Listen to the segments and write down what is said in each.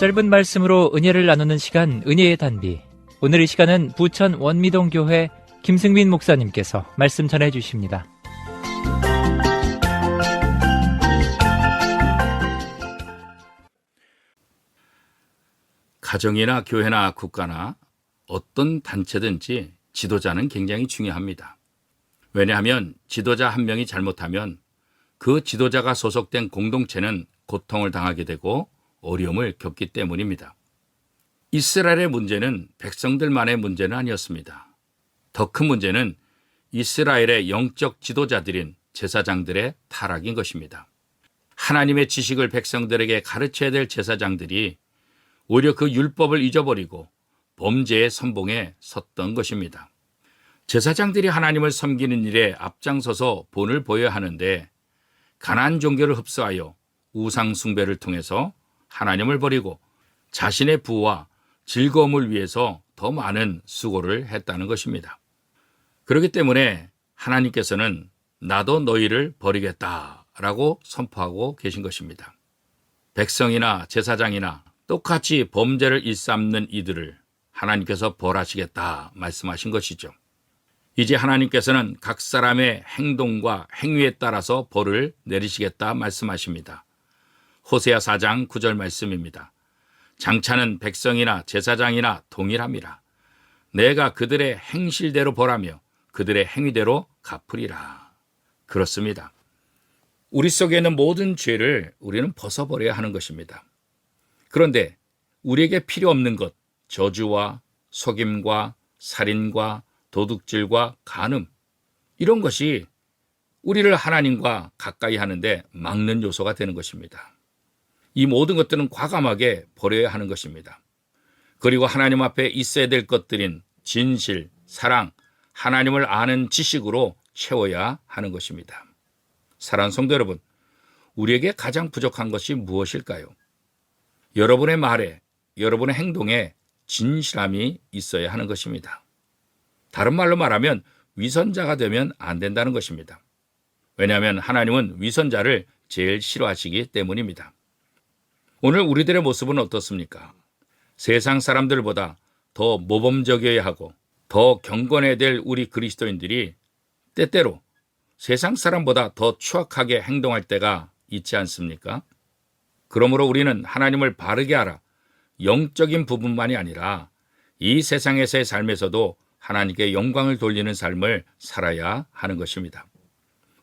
짧은 말씀으로 은혜를 나누는 시간, 은혜의 단비. 오늘 이 시간은 부천 원미동교회 김승민 목사님께서 말씀 전해주십니다. 가정이나 교회나 국가나 어떤 단체든지 지도자는 굉장히 중요합니다. 왜냐하면 지도자 한 명이 잘못하면 그 지도자가 소속된 공동체는 고통을 당하게 되고 어려움을 겪기 때문입니다. 이스라엘의 문제는 백성들만의 문제는 아니었습니다. 더 큰 문제는 이스라엘의 영적 지도자들인 제사장들의 타락인 것입니다. 하나님의 지식을 백성들에게 가르쳐야 될 제사장들이 오히려 그 율법을 잊어버리고 범죄의 선봉에 섰던 것입니다. 제사장들이 하나님을 섬기는 일에 앞장서서 본을 보여야 하는데 가나안 종교를 흡수하여 우상 숭배를 통해서 하나님을 버리고 자신의 부와 즐거움을 위해서 더 많은 수고를 했다는 것입니다. 그렇기 때문에 하나님께서는 나도 너희를 버리겠다라고 선포하고 계신 것입니다. 백성이나 제사장이나 똑같이 범죄를 일삼는 이들을 하나님께서 벌하시겠다 말씀하신 것이죠. 이제 하나님께서는 각 사람의 행동과 행위에 따라서 벌을 내리시겠다 말씀하십니다. 호세아 4장 9절 말씀입니다. 장차는 백성이나 제사장이나 동일함이라. 내가 그들의 행실대로 벌하며 그들의 행위대로 갚으리라. 그렇습니다. 우리 속에 있는 모든 죄를 우리는 벗어버려야 하는 것입니다. 그런데 우리에게 필요 없는 것, 저주와 속임과 살인과 도둑질과 간음, 이런 것이 우리를 하나님과 가까이 하는데 막는 요소가 되는 것입니다. 이 모든 것들은 과감하게 버려야 하는 것입니다. 그리고 하나님 앞에 있어야 될 것들인 진실, 사랑, 하나님을 아는 지식으로 채워야 하는 것입니다. 사랑하는 성도 여러분, 우리에게 가장 부족한 것이 무엇일까요? 여러분의 말에, 여러분의 행동에 진실함이 있어야 하는 것입니다. 다른 말로 말하면 위선자가 되면 안 된다는 것입니다. 왜냐하면 하나님은 위선자를 제일 싫어하시기 때문입니다. 오늘 우리들의 모습은 어떻습니까? 세상 사람들보다 더 모범적이어야 하고 더 경건해야 될 우리 그리스도인들이 때때로 세상 사람보다 더 추악하게 행동할 때가 있지 않습니까? 그러므로 우리는 하나님을 바르게 알아 영적인 부분만이 아니라 이 세상에서의 삶에서도 하나님께 영광을 돌리는 삶을 살아야 하는 것입니다.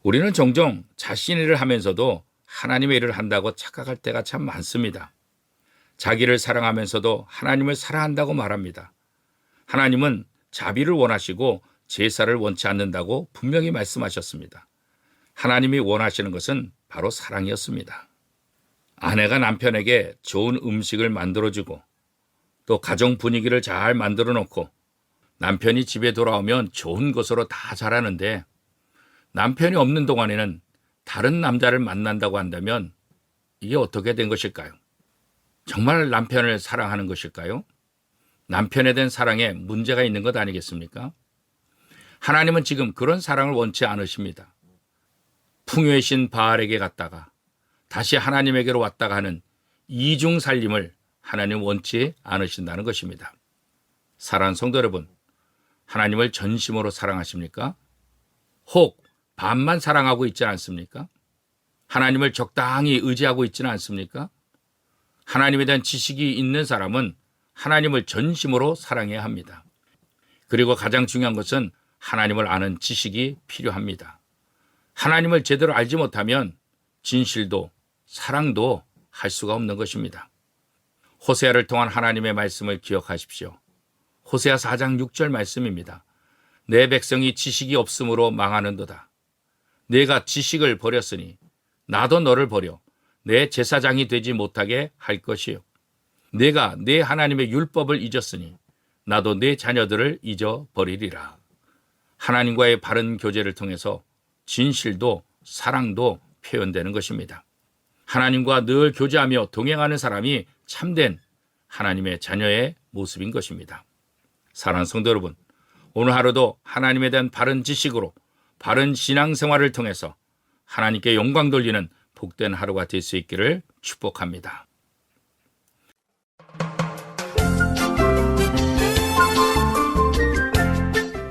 우리는 종종 자신의 일을 하면서도 하나님의 일을 한다고 착각할 때가 참 많습니다. 자기를 사랑하면서도 하나님을 사랑한다고 말합니다. 하나님은 자비를 원하시고 제사를 원치 않는다고 분명히 말씀하셨습니다. 하나님이 원하시는 것은 바로 사랑이었습니다. 아내가 남편에게 좋은 음식을 만들어주고 또 가정 분위기를 잘 만들어 놓고 남편이 집에 돌아오면 좋은 것으로 다 잘하는데 남편이 없는 동안에는 다른 남자를 만난다고 한다면 이게 어떻게 된 것일까요? 정말 남편을 사랑하는 것일까요? 남편에 대한 사랑에 문제가 있는 것 아니겠습니까? 하나님은 지금 그런 사랑을 원치 않으십니다. 풍요의 신 바알에게 갔다가 다시 하나님에게로 왔다가 하는 이중 살림을 하나님 원치 않으신다는 것입니다. 사랑하는 성도 여러분, 하나님을 전심으로 사랑하십니까? 혹 반만 사랑하고 있지 않습니까? 하나님을 적당히 의지하고 있지는 않습니까? 하나님에 대한 지식이 있는 사람은 하나님을 전심으로 사랑해야 합니다. 그리고 가장 중요한 것은 하나님을 아는 지식이 필요합니다. 하나님을 제대로 알지 못하면 진실도 사랑도 할 수가 없는 것입니다. 호세아를 통한 하나님의 말씀을 기억하십시오. 호세아 4장 6절 말씀입니다. 내 백성이 지식이 없으므로 망하는도다. 내가 지식을 버렸으니 나도 너를 버려 내 제사장이 되지 못하게 할 것이요. 내가 내 하나님의 율법을 잊었으니 나도 내 자녀들을 잊어버리리라. 하나님과의 바른 교제를 통해서 진실도 사랑도 표현되는 것입니다. 하나님과 늘 교제하며 동행하는 사람이 참된 하나님의 자녀의 모습인 것입니다. 사랑하는 성도 여러분, 오늘 하루도 하나님에 대한 바른 지식으로 바른 신앙생활을 통해서 하나님께 영광 돌리는 복된 하루가 될 수 있기를 축복합니다.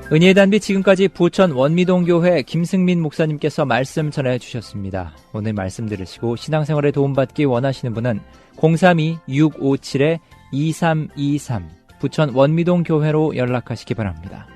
은혜의 단비 지금까지 부천 원미동교회 김승민 목사님께서 말씀 전해주셨습니다. 오늘 말씀 들으시고 신앙생활에 도움받기 원하시는 분은 032-657-2323 부천 원미동교회로 연락하시기 바랍니다.